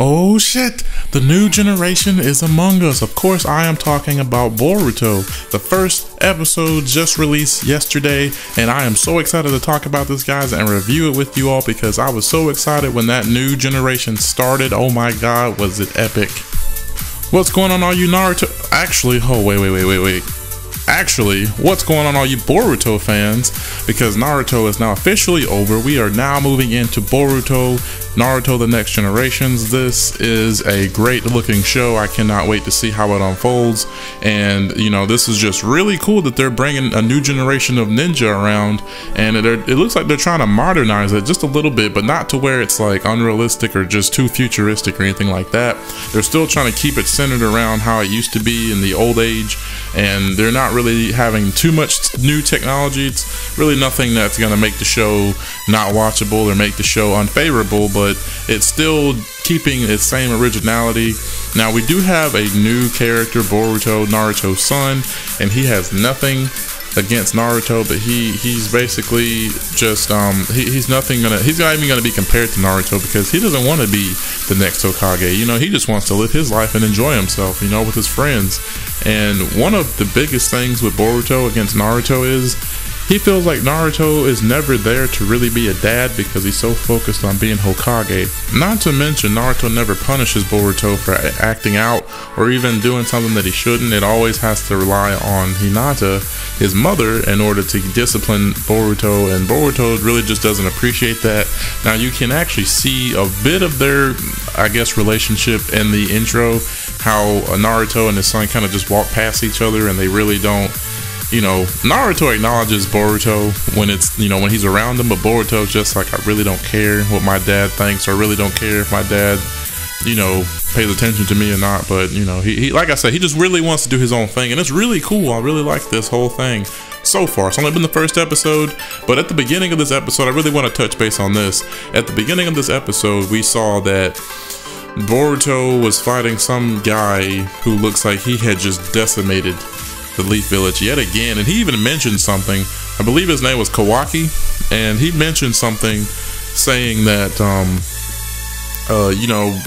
Oh shit, the new generation is among us. Of course, I am talking about Boruto. The first episode just released yesterday, and I am so excited to talk about this, guys, and review it with you all because I was so excited when that new generation started. Oh my god, was it epic. What's going on, all you Naruto? Actually, oh, wait. Actually, what's going on, all you Boruto fans? Because Naruto is now officially over. We are now moving into Boruto, Naruto the Next Generations. This is a great looking show. I cannot wait to see how it unfolds. And, you know, this is just really cool that they're bringing a new generation of ninja around. And it looks like they're trying to modernize it just a little bit, but not to where it's like unrealistic or just too futuristic or anything like that. They're still trying to keep it centered around how it used to be in the old age. And they're not really having too much new technology. It's really nothing that's going to make the show not watchable or make the show unfavorable, but it's still keeping its same originality. Now, we do have a new character, Boruto, Naruto's son, and he has nothing against Naruto, but he's basically just he's not even gonna be compared to Naruto because he doesn't want to be the next Hokage. You know, he just wants to live his life and enjoy himself, you know, with his friends. And one of the biggest things with Boruto against Naruto is he feels like Naruto is never there to really be a dad because he's so focused on being Hokage. Not to mention, Naruto never punishes Boruto for acting out or even doing something that he shouldn't. It always has to rely on Hinata, his mother, in order to discipline Boruto, and Boruto really just doesn't appreciate that. Now, you can actually see a bit of their, I guess, relationship in the intro, how Naruto and his son kind of just walk past each other and they really don't. You know, Naruto acknowledges Boruto when it's, you know, when he's around him, but Boruto's just like, I really don't care what my dad thinks, or I really don't care if my dad, you know, pays attention to me or not. But, you know, he like I said, he just really wants to do his own thing, and it's really cool. I really like this whole thing so far. It's only been the first episode, but at the beginning of this episode, I really want to touch base on this. At the beginning of this episode, we saw that Boruto was fighting some guy who looks like he had just decimated the Leaf Village yet again, and he even mentioned something. I believe his name was Kawaki, and he mentioned something saying that you know,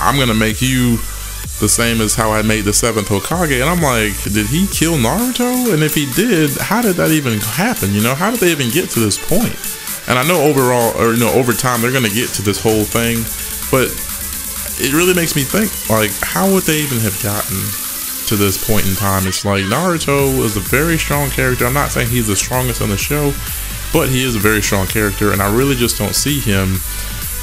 I'm gonna make you the same as how I made the 7th Hokage. And I'm like, did he kill Naruto? And if he did, how did that even happen? You know, how did they even get to this point? And I know overall, or you know, over time they're gonna get to this whole thing, but it really makes me think, like, how would they even have gotten to this point in time? It's like Naruto is a very strong character. I'm not saying he's the strongest on the show, but he is a very strong character, and I really just don't see him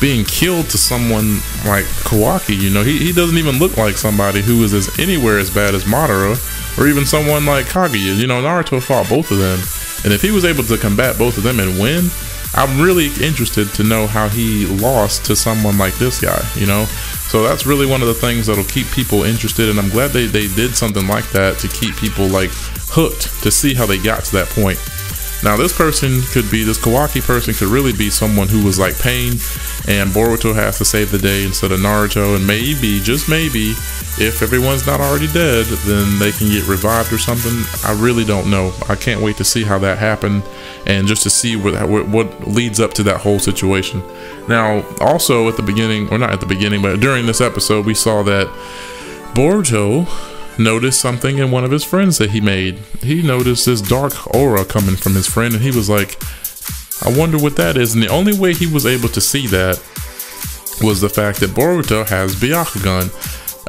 being killed to someone like Kawaki. You know, he doesn't even look like somebody who is anywhere as bad as Madara, or even someone like Kaguya. You know, Naruto fought both of them, and if he was able to combat both of them and win, I'm really interested to know how he lost to someone like this guy, you know? So that's really one of the things that'll keep people interested, and I'm glad they did something like that to keep people like hooked to see how they got to that point. Now, this person could be, this Kawaki person could really be someone who was like Pain, and Boruto has to save the day instead of Naruto, and maybe, just maybe, if everyone's not already dead, then they can get revived or something. I really don't know. I can't wait to see how that happened, and just to see what leads up to that whole situation. Now, also at the beginning, or not at the beginning, but during this episode, we saw that Boruto noticed something in one of his friends that he made. He noticed this dark aura coming from his friend, and he was like, I wonder what that is. And the only way he was able to see that was the fact that Boruto has Byakugan.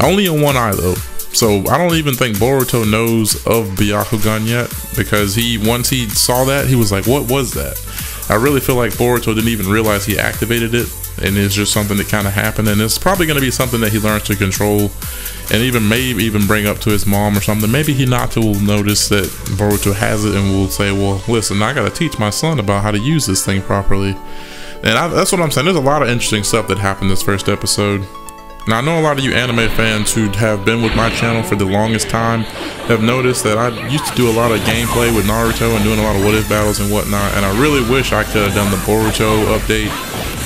Only in one eye though. So I don't even think Boruto knows of Byakugan yet, because once he saw that, he was like, what was that? I really feel like Boruto didn't even realize he activated it, and it's just something that kind of happened, and it's probably going to be something that he learns to control, and maybe even bring up to his mom or something. Maybe Hinata will notice that Boruto has it and will say, well, listen, I got to teach my son about how to use this thing properly. And that's what I'm saying. There's a lot of interesting stuff that happened this first episode. Now, I know a lot of you anime fans who have been with my channel for the longest time have noticed that I used to do a lot of gameplay with Naruto and doing a lot of what-if battles and whatnot, and I really wish I could have done the Boruto update,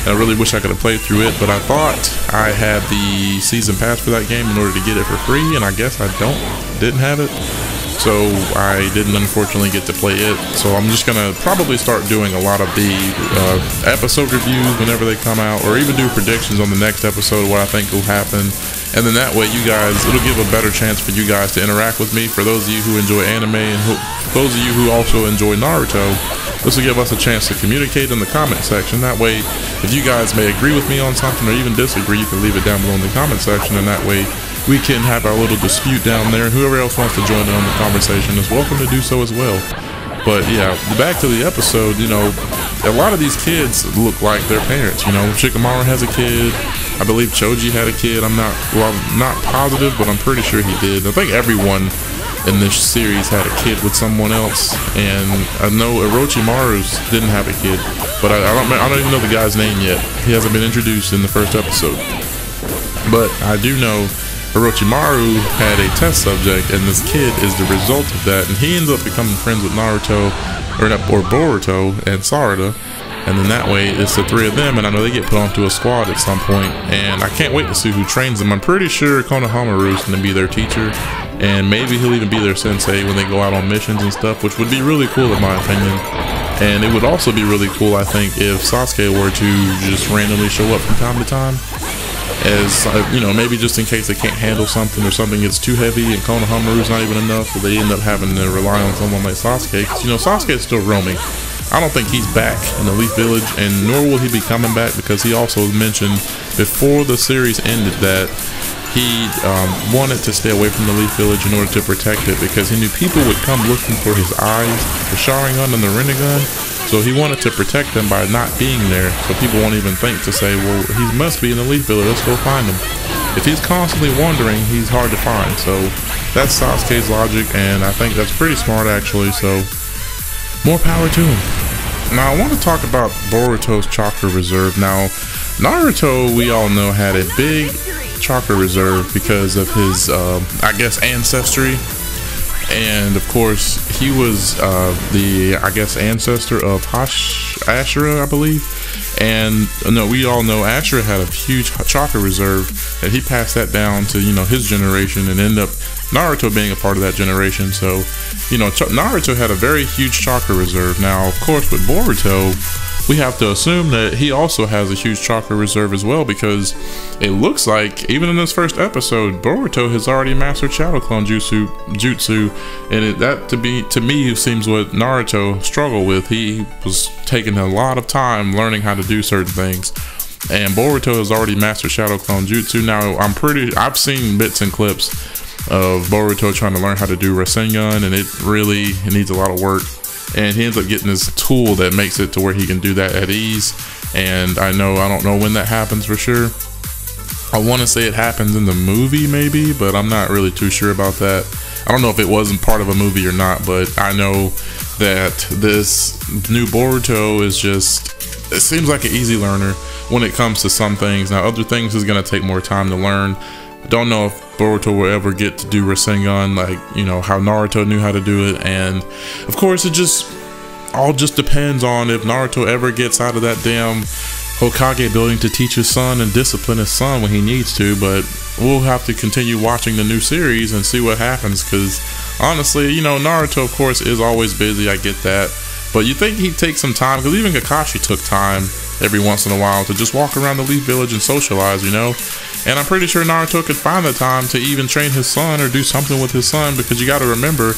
and I really wish I could have played through it, but I thought I had the season pass for that game in order to get it for free, and I guess I didn't have it. so I didn't unfortunately get to play it. So I'm just gonna probably start doing a lot of the episode reviews whenever they come out, or even do predictions on the next episode, what I think will happen. And then that way, you guys, it'll give a better chance for you guys to interact with me. For those of you who enjoy anime, and those of you who also enjoy Naruto, this will give us a chance to communicate in the comment section. That way, if you guys may agree with me on something or even disagree, you can leave it down below in the comment section, and that way we can have our little dispute down there, and whoever else wants to join in on the conversation is welcome to do so as well. But yeah, back to the episode, you know, a lot of these kids look like their parents. You know, Shikamaru has a kid. I believe Choji had a kid. I'm not positive, but I'm pretty sure he did. I think everyone in this series had a kid with someone else, and I know Orochimaru's didn't have a kid, but I don't even know the guy's name yet. He hasn't been introduced in the first episode. But I do know Orochimaru had a test subject, and this kid is the result of that, and he ends up becoming friends with Naruto, or Boruto and Sarada, and then that way it's the three of them, and I know they get put onto a squad at some point, and I can't wait to see who trains them. I'm pretty sure Konohamaru is going to be their teacher, and maybe he'll even be their sensei when they go out on missions and stuff, which would be really cool in my opinion. And it would also be really cool, I think, if Sasuke were to just randomly show up from time to time, as you know, maybe just in case they can't handle something, or something gets too heavy and Konohamaru's not even enough, or they end up having to rely on someone like Sasuke, because you know Sasuke is still roaming. I don't think he's back in the Leaf Village, and nor will he be coming back, because he also mentioned before the series ended that he wanted to stay away from the Leaf Village in order to protect it, because he knew people would come looking for his eyes, the Sharingan and the Rinnegan. So he wanted to protect them by not being there, so people won't even think to say, well, he must be in the Leaf Village, let's go find him. If he's constantly wandering, he's hard to find. So that's Sasuke's logic, and I think that's pretty smart actually, so more power to him. Now I want to talk about Boruto's chakra reserve. Now Naruto, we all know, had a big chakra reserve because of his, I guess, ancestry. And of course, he was the, I guess, ancestor of Ashura, I believe. And no, we all know Ashura had a huge chakra reserve, and he passed that down to, you know, his generation, and ended up Naruto being a part of that generation. So, you know, Naruto had a very huge chakra reserve. Now, of course, with Boruto, we have to assume that he also has a huge chakra reserve as well, because it looks like even in this first episode, Boruto has already mastered Shadow Clone Jutsu, and that to me seems what Naruto struggled with. He was taking a lot of time learning how to do certain things, and Boruto has already mastered Shadow Clone Jutsu. Now I've seen bits and clips of Boruto trying to learn how to do Rasengan, and it needs a lot of work. And he ends up getting this tool that makes it to where he can do that at ease. And I don't know when that happens for sure. I want to say it happens in the movie maybe, but I'm not really too sure about that. I don't know if it wasn't part of a movie or not, but I know that this new Boruto is just, it seems like an easy learner when it comes to some things. Now other things is going to take more time to learn. I don't know if Boruto will ever get to do Rasengan like, you know, how Naruto knew how to do it. And of course, it all just depends on if Naruto ever gets out of that damn Hokage building to teach his son and discipline his son when he needs to. But we'll have to continue watching the new series and see what happens, because honestly, you know, Naruto of course is always busy, I get that, but you think he'd take some time, because even Kakashi took time every once in a while to just walk around the Leaf Village and socialize, you know. And I'm pretty sure Naruto could find the time to even train his son or do something with his son, because you got to remember,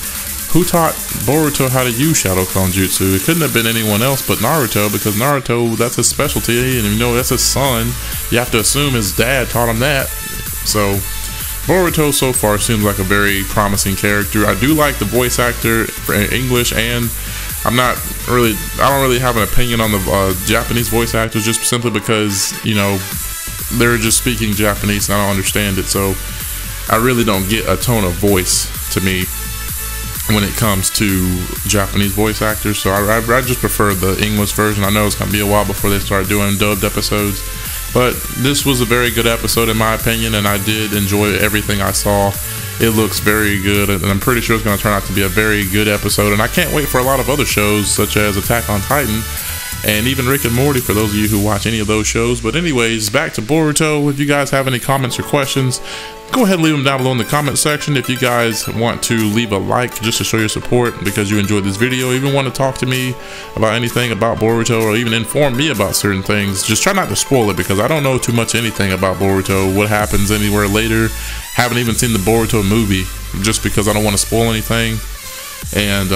who taught Boruto how to use Shadow Clone Jutsu? It couldn't have been anyone else but Naruto, because Naruto, that's his specialty, and you know, that's his son. You have to assume his dad taught him that. So Boruto so far seems like a very promising character. I do like the voice actor for English, and I don't really have an opinion on the Japanese voice actors, just simply because, you know, they're just speaking Japanese and I don't understand it. So I really don't get a tone of voice to me when it comes to Japanese voice actors. So I just prefer the English version. I know it's going to be a while before they start doing dubbed episodes, but this was a very good episode in my opinion, and I did enjoy everything I saw. It looks very good, and I'm pretty sure it's going to turn out to be a very good episode, and I can't wait for a lot of other shows such as Attack on Titan. and even Rick and Morty for those of you who watch any of those shows. But anyways, back to Boruto. If you guys have any comments or questions, go ahead and leave them down below in the comment section. If you guys want to leave a like just to show your support because you enjoyed this video, even want to talk to me about anything about Boruto, or even inform me about certain things, just try not to spoil it, because I don't know too much anything about Boruto, what happens anywhere later. Haven't even seen the Boruto movie, just because I don't want to spoil anything. And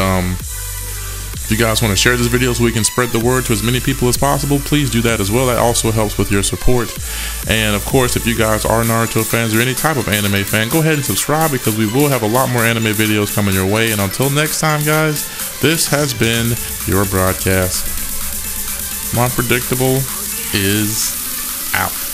if you guys want to share this video so we can spread the word to as many people as possible, please do that as well. That also helps with your support. And of course, if you guys are Naruto fans or any type of anime fan, go ahead and subscribe, because we will have a lot more anime videos coming your way. And until next time, guys, this has been your broadcast. Unpredictable is out.